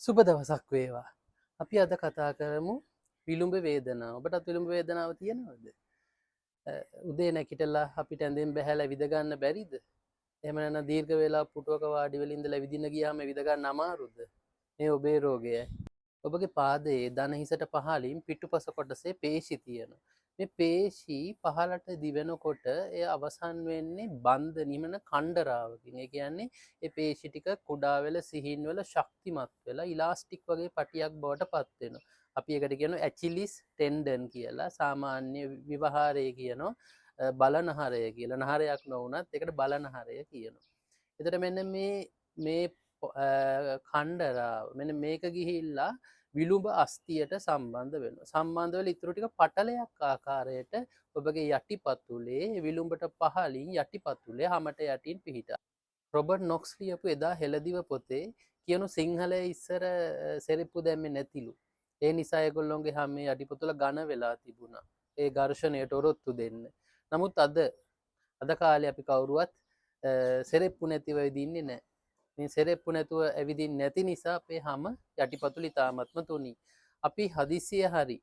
සුබ දවසක් වේවා. අපි අද කතා කරමු විලුඹ වේදනාව. ඔබටත් විලුඹ වේදනාව තියෙනවද? උදේ නැගිටලා අපිට ඇඳෙන් බැහැලා විද ගන්න බැරිද? එහෙම නැත්නම් දීර්ඝ වේලාවක් පුටුවක වාඩි වෙලා ඉඳලා විදින්න ගියාම විද ගන්න අමාරුද? මේ ඔබේ රෝගයයි. ඔබගේ පාදයේ දන හිසට පහළින් පිටුපස කොටසේ පේශි තියෙනවා. මේ පේශි පහළට දිවෙනකොට එය අවසන් වෙන්නේ බන්ධ නිමන කණ්ඩරාවකින්. ඒ කියන්නේ ඒ පේශි ටික කුඩා වෙලා සිහින් වෙලා ශක්තිමත් වෙලා ඉලාස්ටික් වගේ පටියක් බවට පත් වෙනවා. අපි ඒකට කියනවා ඇචිලිස් ටෙන්ඩන් කියලා. සාමාන්‍ය විවහාරයේ කියනවා බලනහරය කියලා. නහරයක් නොවුනත් ඒකට බලනහරය කියනවා. එතකොට මෙන්න මේ කණ්ඩරාව මෙන්න මේක ගිහිල්ලා විලුඹ අස්තියට සම්බන්ධ වෙනවා. සම්බන්ධ වෙලා ඉතුරු ටික පටලයක් ආකාරයට ඔබගේ යටිපතුලේ විලුඹට පහළින් යටිපතුලේ හැමට යටින් පිහිටා. රොබර්ට් නොක්ස් ලියපු එදා හෙළදිව පොතේ කියනු සිංහලයේ ඉස්සර සෙරිප්පු දැම්මේ නැතිලු. ඒ නිසා ඒගොල්ලොන්ගේ හැමේ යටිපතුල ඝන වෙලා තිබුණා. ඒ ඝර්ෂණයට ඔරොත්තු දෙන්න. නමුත් අද කාලේ අපි කවුරුවත් සෙරෙප්පු නැතිව ඉදින්නේ නැහැ. මේ සෙරෙප්පු නැතුව ඇවිදින්නේ නැති නිසා අපේ හැම යටිපතුල ඉතාමත්ම තුනී. අපි හදිසිය හරි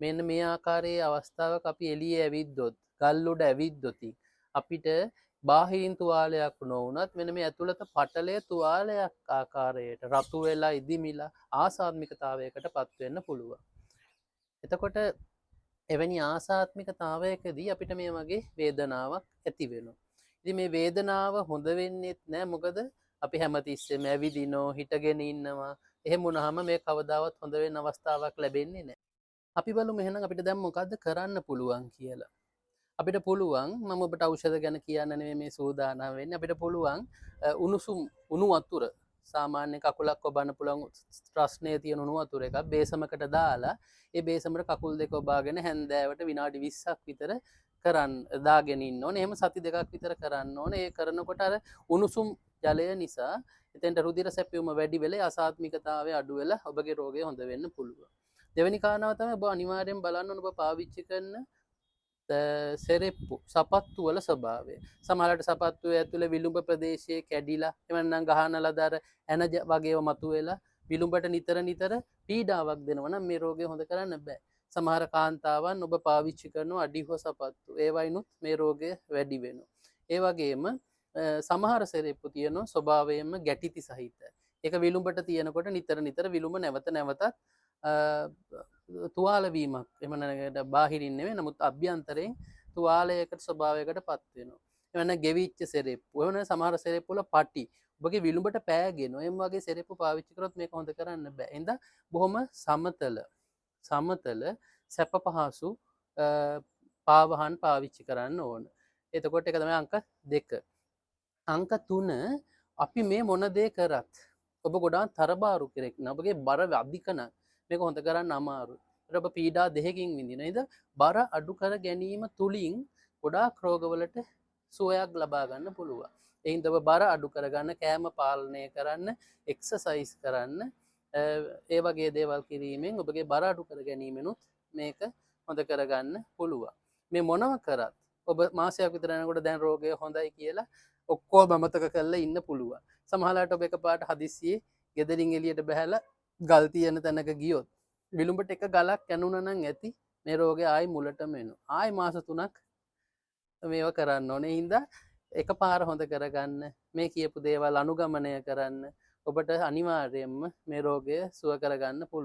මෙන්න මේ ආකාරයේ අවස්ථාවක අපි එළියේ ඇවිද්දොත්, ගල් උඩ ඇවිද්දොත් අපිට බාහිරින් තුවාලයක් නොවුනත් මෙන්න මේ ඇතුළත පටලය තුවාලයක් ආකාරයට රතු වෙලා ඉදිමිලා ආසාත්මිකතාවයකට පත් වෙන්න පුළුවන්. එතකොට එවැනි ආසාත්මිකතාවයකදී අපිට මේ වගේ වේදනාවක් ඇති වෙනවා. ඉතින් මේ වේදනාව හොඳ වෙන්නේත් නැහැ. මොකද අපි හැමතිස්සෙම ඇවිදිනෝ හිටගෙන ඉන්නවා. එහෙම වුණාම මේ කවදාවත් හොඳ වෙන්න අවස්ථාවක් ලැබෙන්නේ නැහැ. අපි බලමු එහෙනම් අපිට දැන් මොකද්ද කරන්න පුළුවන් කියලා. අපිට පුළුවන් මම ඔබට ඖෂධ ගැන කියන්න නෙමෙයි මේ සූදානම් වෙන්නේ. අපිට පුළුවන් උණුසුම් උණු වතුර සාමාන්‍ය කකුලක් ඔබන්න පුළුවන් රස්නේ තියෙන උණු වතුර එකක් බේසමකට දාලා ඒ බේසමට කකුල් දෙක ඔබාගෙන හැන්දෑවට විනාඩි 20ක් විතර කරන් දාගෙන ඉන්න ඕනේ. එහෙම සති දෙකක් විතර කරන්න ඕනේ. ඒ කරනකොට අර උණුසුම් ජලය නිසා එතෙන්ට රුධිර සැපයුම වැඩි වෙලා අසාත්මිකතාවය අඩු වෙලා ඔබගේ රෝගය හොඳ වෙන්න පුළුවන්. දෙවෙනි කාරණාව තමයි ඔබ අනිවාර්යෙන් බලන්න ඕන ඔබ පාවිච්චි කරන සෙරෙප්පු සපත්තු වල ස්වභාවය. සමහරවිට සපත්තු ඇතුලේ විලුඹ ප්‍රදේශයේ කැඩිලා එවනම් ගහනලා දර ඇන වගේව මතුවෙලා විලුඹට නිතර පීඩාවක් දෙනවා නම් මේ රෝගය හොඳ කරන්න බෑ. සමහර කාන්තාවන් ඔබ පාවිච්චි කරන අඩිහුව සපත්තු ඒවයිනුත් මේ රෝගය වැඩි වෙනවා. ඒ වගේම සමහර සෙරෙප්පු තියෙනවා ස්වභාවයෙන්ම ගැටිති සහිත. ඒක විලුඹට තියෙනකොට නිතර විලුඹ නැවතත් තුවාල වීමක් එහෙම නැත්නම් බාහිරින් නෙවෙයි නමුත් අභ්‍යන්තරයෙන් තුවාලයකට ස්වභාවයකට පත් වෙනවා. එහෙම නැත්නම් ගෙවිච්ච සෙරෙප්පු. එහෙම නැත්නම් සමහර සෙරෙප්පු වල පටි. ඔබගේ විලුඹට පෑගෙනවා. එම් වගේ සෙරෙප්පු පාවිච්චි කරොත් මේක හොඳ කරන්න බෑ. එහෙනම් බොහොම සමතල සැප පහසු පාවහන් පාවිච්චි කරන්න ඕන. එතකොට ඒක තමයි අංක 2. අංක 3 අපි මේ මොන දේ කරත් ඔබ ගොඩාක් තරබාරු කෙනෙක් නම් ඔබගේ බර අධික නම් මේක හොඳ කරන්න අමාරුයි. ඔබ පීඩා දෙකකින් විඳින. නේද? බර අඩු කර ගැනීම තුලින් ගොඩාක් රෝගවලට සුවයක් ලබා ගන්න පුළුවන්. ඒ හින්දා ඔබ බර අඩු කරගන්න, කෑම පාලනය කරන්න, එක්සර්සයිස් කරන්න, ඒ වගේ දේවල් කිරීමෙන් ඔබගේ බර අඩු කර ගැනීමෙනුත් මේක හොඳ කරගන්න පුළුවන්. මේ මොනව කරත් ඔබ මාසයක් විතර යනකොට දැන් රෝගය හොඳයි කියලා ඔක්කොම අමතක කරලා ඉන්න පුළුවන්. සමහරවිට ඔබ එකපාරට හදිස්සියේ ගෙදරින් එළියට බහැලා ගල් තියෙන තැනක ගියොත් විලුඹට එක ගලක් කැණුනා නම් ඇති මේ රෝගය ආයි මුලටම එනවා. ආයි මාස 3ක් මේව කරන්න ඕනේ. හින්දා එකපාර හොඳ කරගන්න මේ කියපු දේවල් අනුගමනය කරන්න ඔබට අනිවාර්යයෙන්ම මේ රෝගය සුව කරගන්න පුළුවන්.